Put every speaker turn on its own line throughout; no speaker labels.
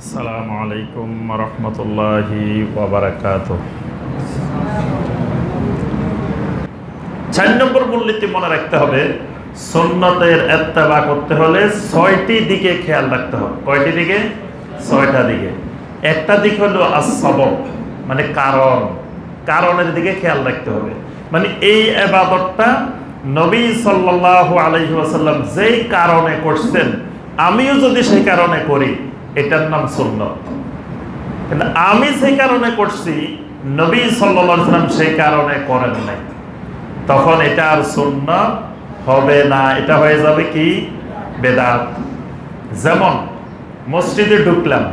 আসসালামু আলাইকুম রহমতুল্লাহি ওয়া বারাকাতুহু। 4 নম্বর মূলনীতি মনে রাখতে হবে, সুন্নতের ইত্তেবা করতে হলে 6টি দিকে খেয়াল রাখতে হবে। কয়টি দিকে? 6টা দিকে। একটা দিক হলো আস-সাবাব, মানে কারণের দিকে খেয়াল রাখতে হবে। মানে এই ইবাদতটা নবী সাল্লাল্লাহু আলাইহি ওয়াসাল্লাম যেই কারণে করছেন, আমিও যদি সেই কারণে করি, এটার নাম সুন্নত। কিন্তু আমি সেই কারণে করছি, নবী সাল্লাল্লাহু আলাইহি ওয়াসাল্লাম সেই কারণে করেন নাই, তখন এটা আর সুন্নত হবে না, এটা হয়ে যাবে কি? বেদাত। যেমন মসজিদে ঢুকলাম,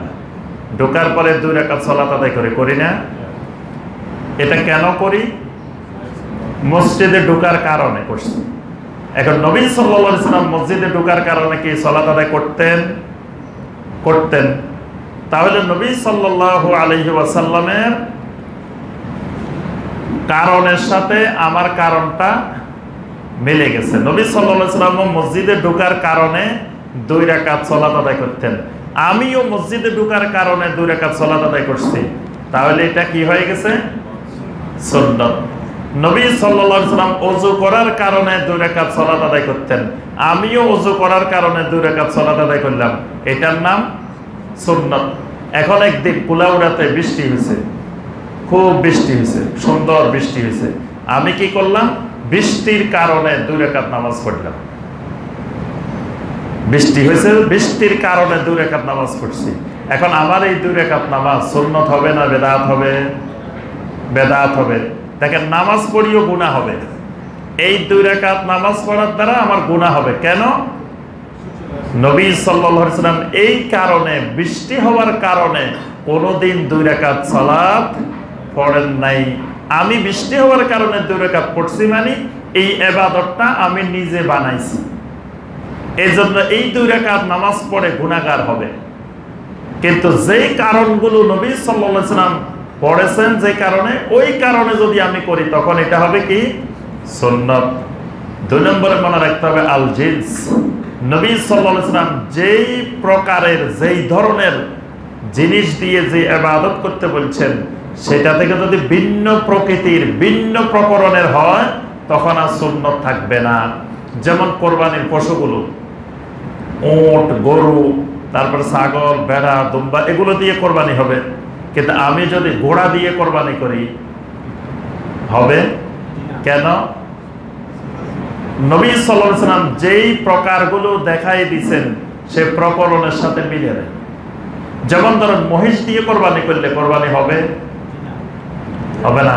ঢোকার পরে 2 রাকাত সালাত আদায় করি না? এটা কেন করি? মসজিদে ঢোকার কারণে করছি। এখন নবী সাল্লাল্লাহু আলাইহি ওয়াসাল্লাম মসজিদে ঢোকার কারণে কি সালাত আদায় করতেন? তাহলে নবী সাল্লাল্লাহু আলাইহি ওয়াসাল্লামের কারণের সাথে আমার কারণটা মিলে গেছে। নবী সাল্লাল্লাহু আলাইহি ওয়াসাল্লাম মসজিদে ঢোকার কারণে 2 রাকাত সালাত আদায় করতেন, আমিও মসজিদে ঢোকার কারণে 2 রাকাত সালাত আদায় করছি। তাহলে এটা কি হয়ে গেছে? সুন্নাত। নবী সাল্লাল্লাহু আলাইহি ওয়াসাল্লাম ওযু করার কারণে 2 রাকাত সালাত আদায় করতেন, আমিও ওযু করার কারণে 2 রাকাত সালাত আদায় করলাম, এটার নাম সুন্নাত। এখন একদিন কুলাউড়াতে বৃষ্টি হয়েছে, খুব বৃষ্টি হয়েছে, সুন্দর বৃষ্টি হয়েছে। আমি কি করলাম? বৃষ্টির কারণে 2 রাকাত নামাজ পড়লাম। বৃষ্টি হয়েছে, বৃষ্টির কারণে 2 রাকাত নামাজ পড়ছি। এখন আমার এই 2 রাকাত নামাজ সুন্নত হবে না বেদাত হবে? বেদাত হবে। দেখেন, নামাজ পড়িও গুনাহ হবে। এই 2 রাকাত নামাজ পড়ার দ্বারা আমার গুনাহ হবে। কেন? নবী সাল্লাল্লাহু আলাইহি ওয়াসাল্লাম এই কারণে, বৃষ্টি হওয়ার কারণে কোনোদিন 2 রাকাত সালাত পড়েন নাই। আমি বৃষ্টি হওয়ার কারণে 2 রাকাত পড়ছি, মানে এই ইবাদতটা আমি নিজে বানাইছি। এই জন্য এই 2 রাকাত নামাজ পড়ে গুনাহগার হবে। কিন্তু যেই কারণগুলো নবী সাল্লাল্লাহু আলাইহি ওয়াসাল্লাম পড়েছেন, যে কারণে, ওই কারণে যদি আমি করি, তখন এটা হবে কি? সুন্নাত। 2 নম্বরে মনে রাখতে হবে আল জিনস। নবী সাল্লাল্লাহু আলাইহি ওয়াসাল্লাম যেই প্রকারের, যেই ধরনের জিনিস দিয়ে যে ইবাদত করতে বলছেন, সেটা থেকে যদি ভিন্ন প্রকৃতির, ভিন্ন প্রকরণের হয়, তখন আর সুন্নত থাকবে না। যেমন কোরবানির পশুগুলো, উট, গরু, তারপর ছাগল, ভেড়া, দুম্বা, এগুলো দিয়ে কোরবানি হবে। কিন্তু আমি যদি ঘোড়া দিয়ে কোরবানি করি, হবে? কেন? নবী সাল্লাল্লাহু আলাইহি ওয়াসাল্লাম যেই প্রকারগুলো দেখাই দিয়েছেন, সে প্রকরণের সাথে মিলে নেই। যেমন ধরেন, মহিষ দিয়ে কোরবানি করলে কোরবানি হবে? হবে না?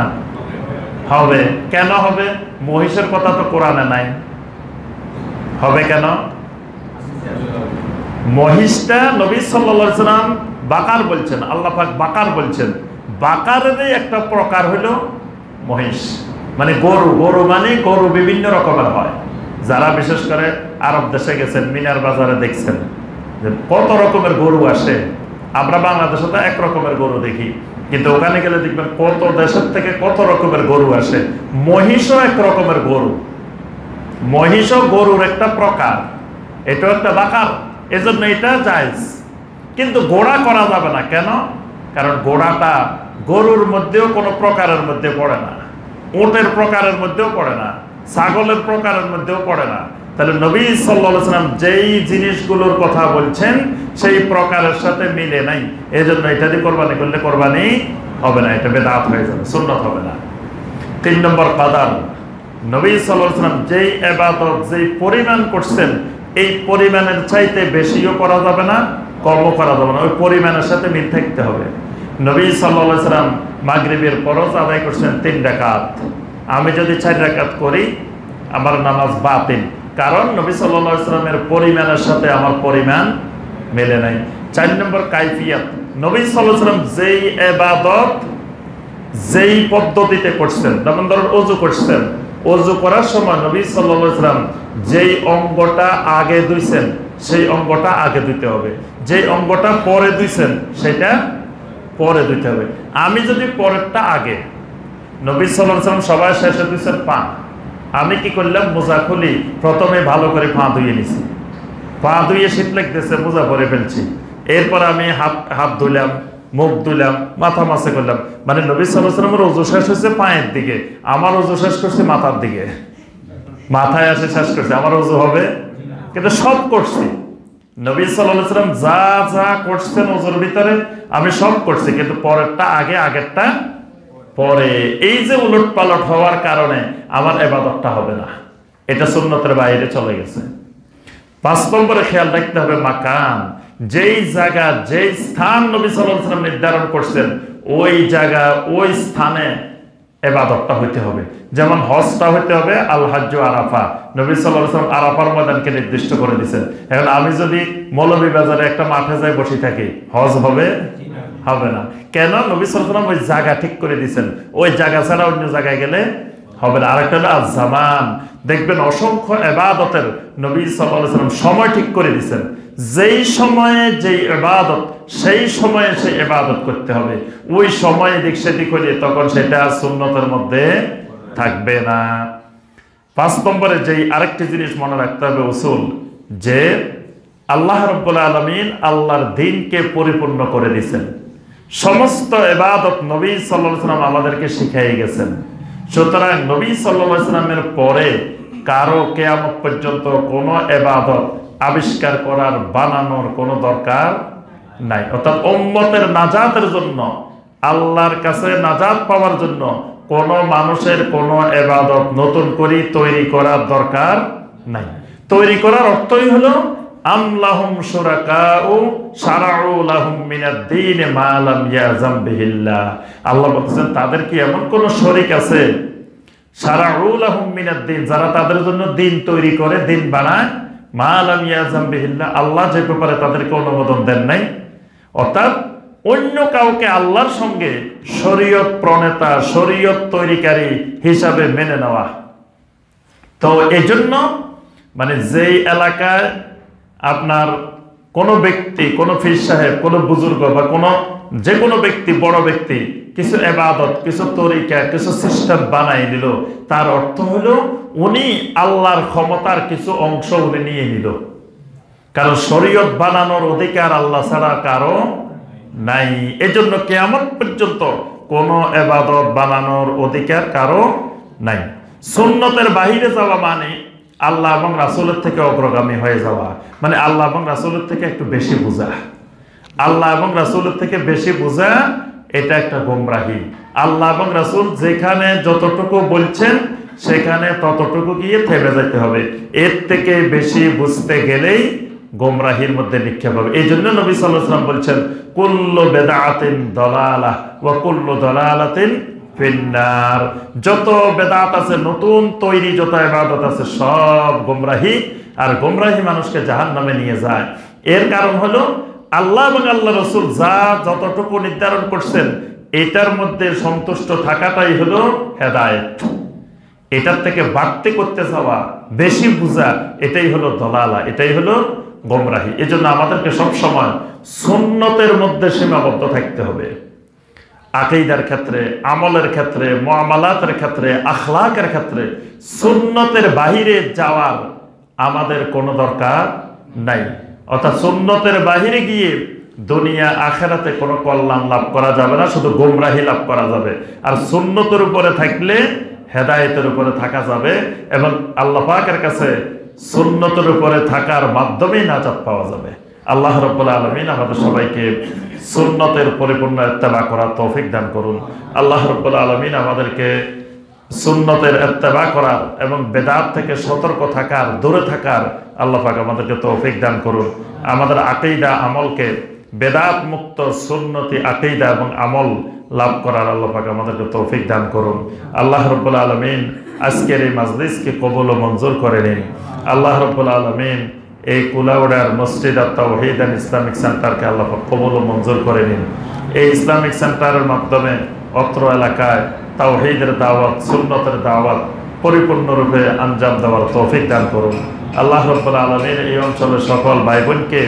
হবে। কেন হবে? মহিষের কথা তো কোরআনে নাই। হবে কেন? মহিষটা নবী সাল্লাল্লাহু আলাইহি ওয়াসাল্লাম বাকার বলছেন, আল্লাহ পাক বাকার বলছেন। বাকারেরই একটা প্রকার হলো মহিষ, মানে গরু। গরু মানে গরু বিভিন্ন রকমের হয়। যারা বিশেষ করে আরব দেশে গেছেন, মিনার বাজারে দেখছেন যে কত রকমের গরু আসে। আমরা বাংলাদেশে তো এক রকমের গরু দেখি, কিন্তু ওখানে গেলে দেখবেন কত দেশের থেকে কত রকমের গরু আসে। মহিষও এক রকমের গরু, মহিষও গরুর একটা প্রকার, এটাও একটা বাকার। এজন্য এটা জায়েজ। কিন্তু ঘোড়া করা যাবে না। কেন? কারণ ঘোড়াটা গরুর মধ্যেও কোনো প্রকারের মধ্যে পড়ে না, উটের প্রকারের মধ্যেও পড়ে না, ছাগলের প্রকারের মধ্যেও পড়ে না। তাহলে নবী সাল্লাল্লাহু আলাইহি ওয়াসাল্লাম যেই জিনিসগুলোর কথা বলছেন, সেই প্রকারের সাথে মিলে নাই। এই জন্য এটা দিয়ে কোরবানি করলে কোরবানি হবে না, এটা বেদাত হয়ে যাবে, সুন্নাত হবে না। 3 নম্বর কাদার। নবী সাল্লাল্লাহু আলাইহি ওয়াসাল্লাম যেই ইবাদত, যেই পরিমাণ করছেন, এই পরিমাণের চাইতে বেশিও করা যাবে না, কমও করা যাবে না, ওই পরিমাণের সাথে মিল থাকতে হবে। নবী সাল্লাল্লাহু আলাইহি ওয়াসাল্লাম মাগরিবের ফরজ আদায় করছেন 3 রাকাত। আমি যদি 4 রাকাত করি, আমার নামাজ বাতিল। কারণ নবী সাল্লাল্লাহু আলাইহি ওয়াসাল্লামের পরিমাণের সাথে আমার পরিমাণ মেলে নাই। 4 নম্বর কাইফিয়াত। নবী সাল্লাল্লাহু আলাইহি ওয়াসাল্লাম যেই ইবাদত, যেই পদ্ধতিতে করছেন, যেমন ধরুন ওযু করছেন, ওযু করার সময় নবী সাল্লাল্লাহু আলাইহি ওয়াসাল্লাম যেই অঙ্গটা আগে ধুইছেন, সেই অঙ্গটা আগে ধুইতে হবে। যেই অঙ্গটা পরে ধুইছেন, সেটা পরে ধুইতে হবে। আমি যদি পরেরটা আগে, নবী সাল্লাল্লাহু আলাইহি ওয়াসাল্লাম সবাই শেষে ধুইছেন পা, আমি কি করলাম? মোজা খুলি, প্রথমে ভালো করে পা ধুয়ে নিছি, পা ধুয়ে শীত লাগতেছে, মোজা পরে ফেলছি। এরপর আমি হাত ধুলাম, মুখ ধুলাম, মাথা মাসে করলাম। মানে নবী সাল্লাল্লাহু আলাইহি ওয়াসাল্লামের ওযু শেষ হয়েছে পায়ের দিকে, আমার ওযু শেষ করছে মাথার দিকে। মাথায় আসে শেষ করছে, আমার ওযু হবে? কিন্তু সব করছি। নবী সাল্লাল্লাহু আলাইহি ওয়াসাল্লাম যা যা করছেন ওযুর ভিতরে আমি সব করছি, কিন্তু পরেরটা আগে, আগেরটা পরে। এই যে উলট পালট হওয়ার কারণে আমার ইবাদতটা হবে না, এটা সুন্নতের বাইরে চলে গেছে। 5 নম্বরে খেয়াল রাখতে হবে মাকান, যেই জায়গা যেই স্থান নবী সাল্লাল্লাহু আলাইহি ওয়াসাল্লাম নির্ধারণ করছেন ওই জায়গা ওই স্থানে ইবাদতটা হইতে হবে। যেমন হজটা হইতে হবে আল হাজ্জু আরাফা, নবী সাল্লাল্লাহু আলাইহি ওয়াসাল্লাম আরাফার ময়দানকে নির্দিষ্ট করে দিয়েছেন। এখন আমি যদি মৌলভীবাজারে একটা মাঠে যাই বসে থাকি, হজ হবে? হবে না। কেন? নবী সাল্লাল্লাহু আলাইহি ওয়াসাল্লাম ওই জায়গা ঠিক করে দিয়েছেন, ওই জায়গা ছাড়া অন্য জায়গায় গেলে হবে না। আরেকটা হলো আজ-জামান, দেখবেন অসংখ্য ইবাদতের নবী সাল্লাল্লাহু আলাইহি ওয়াসাল্লাম সময় ঠিক করে দিয়েছেন, যেই সময়ে যেই ইবাদত সেই সময়ে সেই ইবাদত করতে হবে। ওই সময়ে দিক সেদিক হলে তখন সেটা সুন্নতের মধ্যে থাকবে না। 5 নম্বরে যেই আরেকটি জিনিস মনে রাখতে হবে উসুল, যে আল্লাহ রাব্বুল আলামিন আল্লাহর দ্বীনকে পরিপূর্ণ করে দিয়েছেন। সমস্ত ইবাদত নবী সাল্লাল্লাহু আলাইহি ওয়াসাল্লাম আমাদেরকে শিখিয়ে গেছেন। সুতরাং নবী সাল্লাল্লাহু আলাইহি ওয়াসাল্লামের পরে কারো কিয়ামত পর্যন্ত কোনো ইবাদত আবিষ্কার করার, বানানোর কোনো দরকার নাই। অর্থাৎ উম্মতের নাজাতের জন্য, আল্লাহর কাছে নাজাত পাওয়ার জন্য কোনো মানুষের কোনো ইবাদত নতুন করে তৈরি করার দরকার নাই। তৈরি করার অর্থই হলো আম লাহুম শুরাকাউ শারাউ লাহুম মিনাদ-দীন মা লাম ইয়াযাম বিহিল্লাহ। আল্লাহ বলতেছেন তাদের কি এমন কোন শরীক আছে, শারাউ লাহুম মিনাদ-দীন, যারা তাদের জন্য দিন তৈরি করে, দিন বানায়, মা লাম ইয়াযাম বিহিল্লাহ, আল্লাহ যে ব্যাপারে তাদেরকে অনুমোদন দেন নাই। অর্থাৎ অন্য কাউকে আল্লাহর সঙ্গে শরীয়ত প্রণেতা, শরীয়ত তৈরিকারী হিসাবে মেনে নেওয়া। তো এজন্য মানে যেই এলাকায় আপনার কোনো ব্যক্তি, কোনো পীর সাহেব, কোনো বুজুর্গ বা কোনো যে কোনো ব্যক্তি, বড় ব্যক্তি কিছু ইবাদত, কিছু তরিকা, কিছু সিস্টেম বানাই নিল, তার অর্থ হলো উনি আল্লাহর ক্ষমতার কিছু অংশ উনি নিয়ে নিল। কারণ শরীয়ত বানানোর অধিকার আল্লাহ ছাড়া কারো নাই। এজন্য কিয়ামত পর্যন্ত কোনো ইবাদত বানানোর অধিকার কারো নাই। সুন্নতের বাহিরে যাওয়া মানে আল্লাহ এবং রাসূলের থেকে অগ্রগামী হয়ে যাওয়া, মানে আল্লাহ এবং রাসূলের থেকে একটু বেশি বোঝা। আল্লাহ এবং রাসূলের থেকে বেশি বোঝা এটা একটা গোমরাহি। আল্লাহ এবং রাসূল যেখানে যতটুকু বলছেন সেখানে ততটুকু গিয়ে থেমে যেতে হবে। এর থেকে বেশি বুঝতে গেলেই গোমরাহির মধ্যে নিক্ষেপ হবে। এই জন্য নবী সাল্লাল্লাহু আলাইহি ওয়াসাল্লাম বলছেন কুল্লু বিদআতিন দালালাহ ওয়া কুল্লু দালালাতিন ফিন্নার। যত বেদাত আছে, নতুন তৈরি যত ইবাদত আছে, সব গোমরাহি, আর গোমরাহি মানুষকে জাহান্নামে নিয়ে যায়। এর কারণ হলো আল্লাহ এবং আল্লাহ রাসূল যা যতটুকু নির্ধারণ করছেন এটার মধ্যে সন্তুষ্ট থাকাটাই হলো হেদায়েত। এটার থেকে বাড়তি করতে যাওয়া, বেশি বুঝা, এটাই হলো দলালা, এটাই হলো গোমরাহি। এজন্য আমাদেরকে সব সময় সুন্নতের মধ্যে সীমাবদ্ধ থাকতে হবে। আকীদার ক্ষেত্রে, আমলের ক্ষেত্রে, মুআমালাতের ক্ষেত্রে, আখলাকের ক্ষেত্রে সুন্নতের বাহিরে যাওয়ার আমাদের কোনো দরকার নাই। অর্থাৎ সুন্নতের বাহিরে গিয়ে দুনিয়া আখেরাতে কোনো কল্যাণ লাভ করা যাবে না, শুধু গোমরাহি লাভ করা যাবে। আর সুন্নতের উপরে থাকলে হেদায়েতের উপরে থাকা যাবে, এবং আল্লাহ পাকের কাছে সুন্নতের উপরে থাকার মাধ্যমেই নাজাত পাওয়া যাবে। আল্লাহ রাব্বুল আলামিন আমাদের সবাইকে সুন্নতের পরিপূর্ণ ইত্তেবা করার তৌফিক দান করুন। আল্লাহ রাব্বুল আলামিন আমাদেরকে সুন্নতের ইত্তেবা করার এবং বেদাত থেকে সতর্ক থাকার, দূরে থাকার আল্লাহ পাক আমাদেরকে তৌফিক দান করুন। আমাদের আকীদা আমলকে বেদাত মুক্ত সুন্নতি আকীদা এবং আমল লাভ করার আল্লাহ পাক আমাদেরকে তৌফিক দান করুন। আল্লাহ রাব্বুল আলামিন আজকের এই মাজলিসকে কবুল ও মঞ্জুর করে নিন। আল্লাহ রাব্বুল আলামিন এই কুলাউড়ার মসজিদ আত-তাওহীদ এন্ড ইসলামিক সেন্টারকে আল্লাহ পাক কবুল ও মঞ্জুর করে নিন। এই ইসলামিক সেন্টারের মাধ্যমে অত্র এলাকায় তাওহীদের দাওয়াত, সুন্নতের দাওয়াত পরিপূর্ণরূপে আঞ্জাম দেওয়ার তৌফিক দান করুন। আল্লাহ রাব্বুল আলামিন এই অঞ্চলের সকল ভাই বোনকে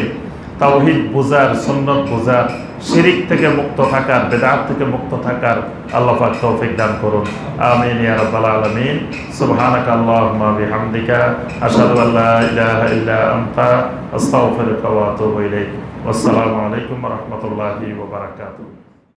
তাওহীদ বুঝার, সুন্নত বুঝার, শিরিক থেকে মুক্ত থাকার, বেদাত থেকে মুক্ত থাকার আল্লাহ পাক তৌফিক দান করুন। আমিন ইয়া রাব্বাল আলামিন। সুবহানাকা আল্লাহুম্মা বিহামদিকা আশহাদু আল্লা ইলাহা ইল্লা আনতা আস্তাগফিরুকা ওয়া আতুবু ইলাইক। আসসালামু আলাইকুম ওয়া রাহমাতুল্লাহি ওয়া বারাকাতুহু।